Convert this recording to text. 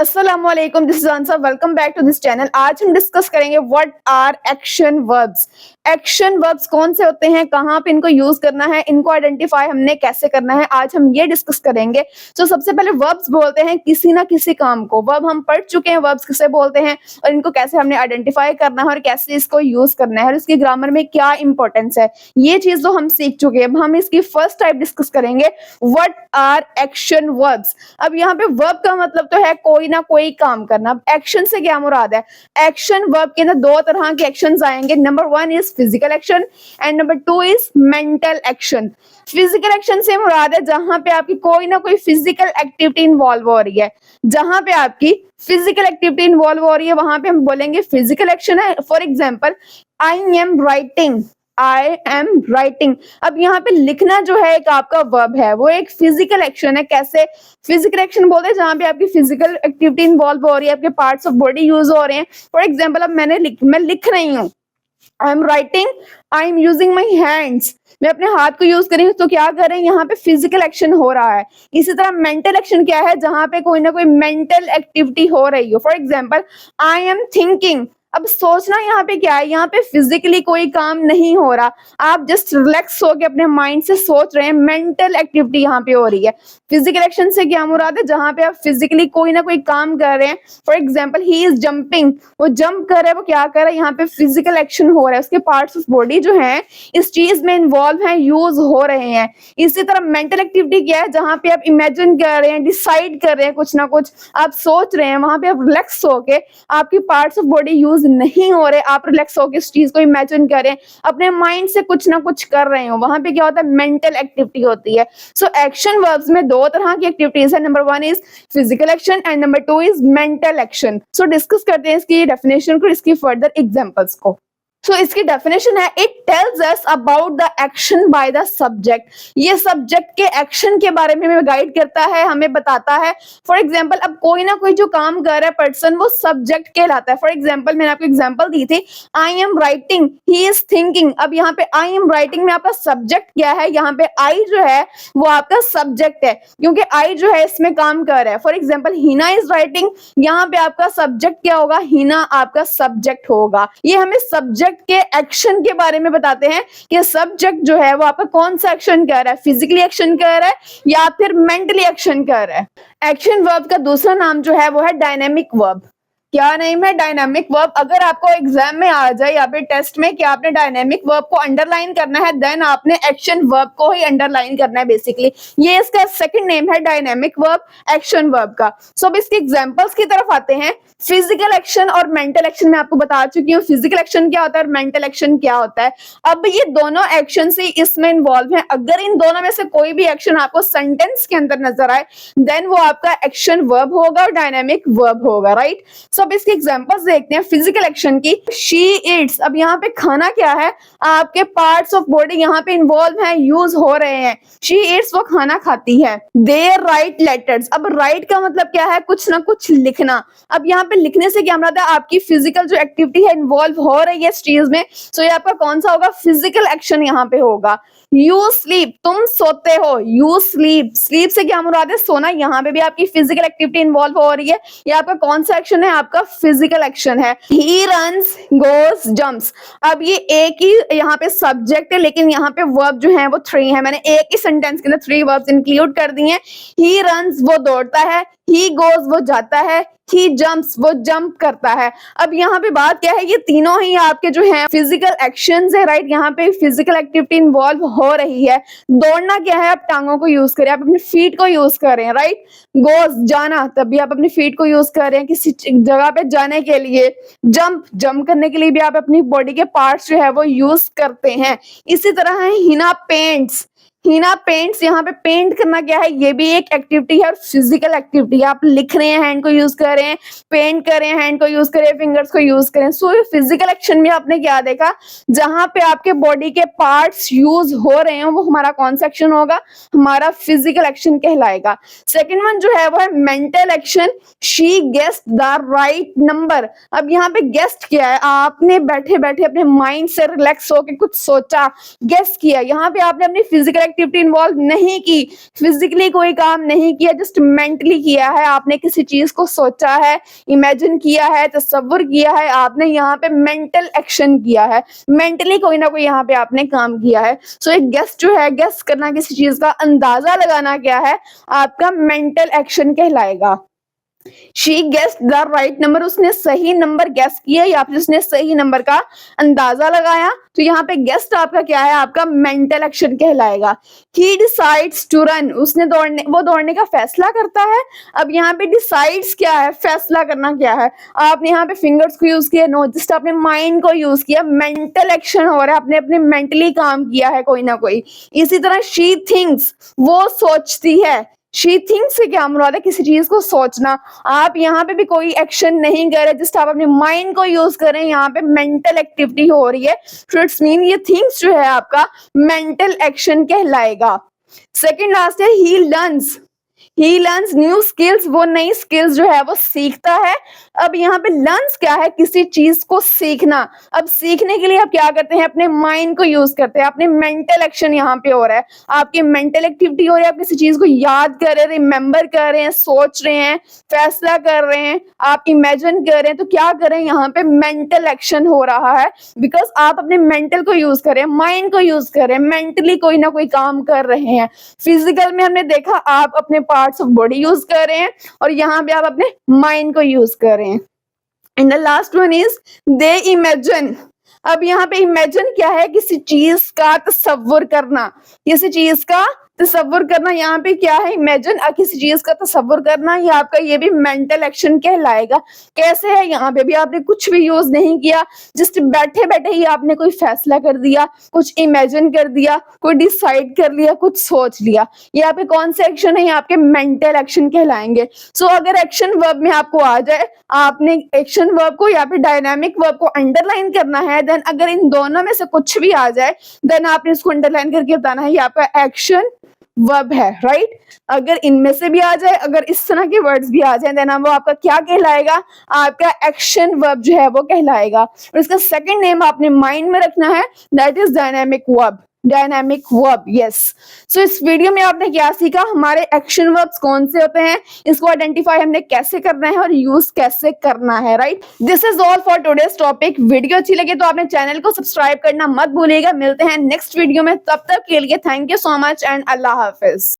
अस्सलामुअलैकुम, this is answer. Welcome back to this channel. आज हम डिस्कस करेंगे what are action verbs. Action verbs कौन से होते हैं, कहाँ पे इनको यूज करना है, इनको आइडेंटिफाई हमने कैसे करना है, आज हम ये डिस्कस करेंगे। तो सबसे पहले वर्ब्स बोलते हैं किसी ना किसी काम को। वर्ब हम पढ़ चुके हैं, वर्ब्स किसे बोलते हैं और इनको कैसे हमने आइडेंटिफाई करना है और कैसे इसको यूज करना है और इसकी ग्रामर में क्या इंपॉर्टेंस है, ये चीज तो हम सीख चुके हैं। अब हम इसकी फर्स्ट टाइप डिस्कस करेंगे, व्हाट आर एक्शन वर्ब्स। अब यहाँ पे वर्ब का मतलब तो है कोई ना कोई काम करना। अब एक्शन से क्या मुराद है? एक्शन वर्ब के अंदर दो तरह के एक्शंस आएंगे। Number one is physical action and number two is mental action. Physical action से मुराद है जहां पे आपकी कोई ना कोई फिजिकल एक्टिविटी इन्वॉल्व हो रही है। जहां पे आपकी फिजिकल एक्टिविटी इन्वॉल्व हो रही है वहां पे हम बोलेंगे फिजिकल एक्शन है। For example, I am writing, I am writing. अब यहाँ पे लिखना जो है एक आपका वर्ब है, वो एक फिजिकल एक्शन है। कैसे फिजिकल एक्शन बोलते हैं? जहां पे आपकी फिजिकल एक्टिविटी इन्वॉल्व हो रही है, आपके पार्ट्स ऑफ बॉडी यूज हो रहे हैं। फॉर एग्जाम्पल, अब मैं लिख रही हूँ, I am writing, I am using my hands. मैं अपने हाथ को यूज करी हूँ, तो क्या कर रहे हैं, यहाँ पे फिजिकल एक्शन हो रहा है। इसी तरह मेंटल एक्शन क्या है? जहां पे कोई ना कोई मेंटल एक्टिविटी हो रही हो। For example, I am thinking. अब सोचना यहाँ पे क्या है? यहाँ पे फिजिकली कोई काम नहीं हो रहा, आप जस्ट रिलैक्स होकर अपने माइंड से सोच रहे हैं। मेंटल एक्टिविटी यहाँ पे हो रही है। फिजिकल एक्शन से क्या मुराद है? जहां पे आप फिजिकली कोई ना कोई काम कर रहे हैं। For example, he is jumping, वो जंप कर रहा है, वो क्या कर रहा है? यहाँ पे फिजिकल एक्शन हो रहा है, उसके पार्ट्स ऑफ बॉडी जो है इस चीज में इन्वॉल्व है, यूज हो रहे हैं। इसी तरह मेंटल एक्टिविटी क्या है? जहां पे आप इमेजिन कर रहे हैं, डिसाइड कर रहे हैं, कुछ ना कुछ आप सोच रहे हैं, वहां पे आप रिलैक्स होके, आपकी पार्ट्स ऑफ बॉडी यूज नहीं हो रहे, आप रिलैक्स होके इस चीज को इमेजिन करें, अपने माइंड से कुछ ना कुछ कर रहे हो, वहां पे क्या होता है? मेंटल एक्टिविटी होती है। सो एक्शन वर्ब्स में दो तरह की एक्टिविटीज है। Number one is physical action and number two is mental action. So discuss करते हैं इसकी डेफिनेशन को, इसकी फर्दर एग्जांपल्स को। सो इसकी डेफिनेशन है, it tells us about the action by the subject. ये सब्जेक्ट के एक्शन के बारे में हमें गाइड करता है, हमें बताता है। फॉर एग्जाम्पल, अब कोई ना कोई जो काम कर रहा है पर्सन, वो सब्जेक्ट कहलाता है। फॉर एग्जाम्पल, मैंने आपको एग्जाम्पल दी थी, I am writing, he is thinking. अब यहाँ पे आई एम राइटिंग में आपका सब्जेक्ट क्या है? यहाँ पे आई जो है वो आपका सब्जेक्ट है, क्योंकि आई जो है इसमें काम कर रहा है। For example, Hina is writing, यहाँ पे आपका सब्जेक्ट क्या होगा? हिना आपका सब्जेक्ट होगा। ये हमें सब्जेक्ट के एक्शन के बारे में बताते हैं कि सब्जेक्ट जो है वो आपका कौन सा एक्शन कर रहा है, फिजिकली एक्शन कर रहा है या फिर मेंटली एक्शन कर रहा है। एक्शन वर्ब का दूसरा नाम जो है वो है डायनेमिक वर्ब। क्या नेम है? Dynamic verb. अगर आपको एग्जाम में आ जाए या फिर टेस्ट में कि आपने डायनामिक वर्ब को अंडरलाइन करना है, देन आपने एक्शन वर्ब को ही अंडरलाइन करना है बेसिकली। ये इसका सेकंड नेम है, डायनामिक वर्ब, एक्शन वर्ब का। सो अब इसके एग्जांपल्स की तरफ आते हैं। फिजिकल एक्शन और मेंटल एक्शन में आपको बता चुकी हूँ फिजिकल एक्शन क्या होता है और मेंटल एक्शन क्या होता है। अब ये दोनों एक्शन से इसमें इन्वॉल्व है। अगर इन दोनों में से कोई भी एक्शन आपको सेंटेंस के अंदर नजर आए, देन वो आपका एक्शन वर्ब होगा और डायनामिक वर्ब होगा, राइट। सो अब इसके एग्जांपल्स देखते हैं फिजिकल एक्शन की। शी ईट्स, अब यहाँ पे खाना क्या है? आपके पार्ट्स ऑफ बॉडी यहाँ पे इन्वॉल्व हैं, यूज हो रहे हैं। शी ईट्स, वो खाना खाती है। दे राइट लेटर्स, अब राइट का मतलब क्या है? कुछ ना कुछ लिखना। अब यहाँ पे लिखने से क्या मतलब है? आपकी फिजिकल जो एक्टिविटी है इन्वॉल्व हो रही है इस चीज में। सो ये आपका कौन सा होगा? फिजिकल एक्शन यहाँ पे होगा। यू स्लीप, तुम सोते हो। यू स्लीप, स्लीप से क्या मुराद है? सोना। यहाँ पे भी आपकी फिजिकल एक्टिविटी इन्वॉल्व हो रही है। ये आपका कौन सा एक्शन है? आपका फिजिकल एक्शन है। He runs, goes, jumps. अब ये एक ही यहाँ पे सब्जेक्ट है, लेकिन यहाँ पे वर्ब जो है वो थ्री है। मैंने एक ही सेंटेंस के अंदर थ्री वर्ब्स इंक्लूड कर दिए हैं। ही रन्स, वो दौड़ता है। ही गोज, वो जाता है। ही जंप्स, वो जंप करता है। अब यहाँ पे बात क्या है? ये तीनों ही आपके जो है फिजिकल एक्शंस है, राइट। यहाँ पे फिजिकल एक्टिविटी इन्वॉल्व हो रही है। दौड़ना क्या है? आप टांगों को यूज करें, आप अपने फीट को यूज कर रहे हैं, राइट। गोज, जाना, तभी आप अपने फीट को यूज कर रहे हैं किसी जगह पे जाने के लिए। जंप, जंप करने के लिए भी आप अपनी बॉडी के पार्ट्स जो है वो यूज करते हैं। इसी तरह है हिना पेंट्स। हिना पेंट्स, यहाँ पे पेंट करना क्या है? ये भी एक एक्टिविटी है और फिजिकल एक्टिविटी है। आप लिख रहे हैं, हैंड को यूज कर रहे हैं, पेंट कर रहे हैं, हैंड को यूज कर रहे हैं, फिंगर्स को यूज करें। सो ये फिजिकल एक्शन में आपने क्या देखा? जहां पे आपके बॉडी के पार्ट्स यूज हो रहे हैं, वो हमारा कौन सा एक्शन होगा? हमारा फिजिकल एक्शन कहलाएगा। सेकेंड वन जो है वो है mental action. She guessed the right number. अब यहाँ पे गेस्ट क्या है? आपने बैठे बैठे अपने माइंड से रिलैक्स होकर कुछ सोचा, गेस्ट किया। यहाँ पे आपने अपनी फिजिकल एक्टिविटी इन्वॉल्व नहीं की, फिजिकली कोई काम नहीं किया, जस्ट मेंटली किया है, आपने किसी चीज को सोचा है, इमेजिन किया है, तसव्वुर किया है, आपने यहाँ पे मेंटल एक्शन किया है, मेंटली कोई ना कोई यहाँ पे आपने काम किया है। सो एक गेस जो है, गेस करना किसी चीज का, अंदाजा लगाना क्या है, आपका मेंटल एक्शन कहलाएगा। She guessed the right number, उसने सही नंबर गेस किया या फिर उसने सही नंबर का अंदाजा लगाया, तो यहाँ पे गेस्ट आपका क्या है, आपका मेंटल एक्शन कहलाएगा। ही डिसाइड्स टू रन, उसने वो दौड़ने का फैसला करता है। अब यहाँ पे डिसाइड्स क्या है, फैसला करना क्या है, आपने यहाँ पे फिंगर्स को यूज किया, नो, जस्ट आपने माइंड को यूज किया, मेंटल एक्शन हो रहा है, आपने अपने मेंटली काम किया है कोई ना कोई। इसी तरह शी थिंक्स, वो सोचती है, शी थिंक्स से क्या मुराद है, किसी चीज को सोचना। आप यहाँ पे भी कोई एक्शन नहीं कर रहे, जस्ट आप अपने माइंड को यूज कर रहे हैं, यहाँ पे मेंटल एक्टिविटी हो रही है, सो इट्स मीन ये थिंक्स जो है आपका मेंटल एक्शन कहलाएगा। सेकंड लास्ट है he learns, he learns new skills, वो नई स्किल्स जो है वो सीखता है। अब यहाँ पे लर्न्स क्या है, किसी चीज को सीखना। अब सीखने के लिए आप क्या करते हैं, अपने माइंड को यूज करते हैं, अपने मेंटल एक्शन यहाँ पे हो रहा है, आपकी मेंटल एक्टिविटी हो रही है, आप किसी चीज को याद कर रहे हैं, रिमेम्बर कर रहे हैं, सोच रहे हैं, फैसला कर रहे हैं, आप इमेजिन कर रहे हैं, तो क्या कर रहे हैं, यहाँ पे मेंटल एक्शन हो रहा है, बिकॉज आप अपने मेंटल को यूज कर रहे हैं, माइंड को यूज कर रहे हैं, मेंटली कोई ना कोई काम कर रहे हैं। फिजिकल में हमने देखा आप अपने पार्ट्स ऑफ बॉडी यूज कर रहे हैं, और यहाँ पे आप अपने माइंड को यूज कर रहे हैं। And the last one is they imagine. अब यहाँ पे इमेजिन क्या है, किसी चीज का तसव्वुर करना, किसी चीज का तसव्वुर करना, यहाँ पे क्या है, इमेजिन, किसी चीज का तसव्वुर करना, ये आपका ये भी मेंटल एक्शन कहलाएगा। कैसे है, यहाँ पे भी आपने कुछ भी यूज नहीं किया, जस्ट बैठे बैठे ही आपने कोई फैसला कर दिया, कुछ इमेजिन कर दिया, कोई डिसाइड कर लिया, कुछ सोच लिया। यहाँ पे कौन से एक्शन है, आपके मेंटल एक्शन कहलाएंगे। सो अगर एक्शन वर्ब में आपको आ जाए, आपने एक्शन वर्ब को या फिर डायनामिक वर्ब को अंडरलाइन करना है, देन अगर इन दोनों में से कुछ भी आ जाए, देन आपने इसको अंडरलाइन करके बताना है ये आपका एक्शन वर्ब है, राइट। अगर इनमें से भी आ जाए, अगर इस तरह के वर्ड्स भी आ जाए, देन वो आपका क्या कहलाएगा, आपका एक्शन वर्ब जो है वो कहलाएगा। और इसका सेकंड नेम आपने माइंड में रखना है, that is dynamic verb, dynamic verb, yes. So इस वीडियो में आपने क्या सीखा, हमारे एक्शन वर्ब्स कौन से होते हैं, इसको आइडेंटिफाई हमने कैसे करना है और यूज कैसे करना है, right. This is all for today's topic. Video अच्छी लगे तो आपने चैनल को सब्सक्राइब करना मत भूलिएगा। मिलते हैं नेक्स्ट वीडियो में, तब तक के लिए thank you so much and Allah Hafiz.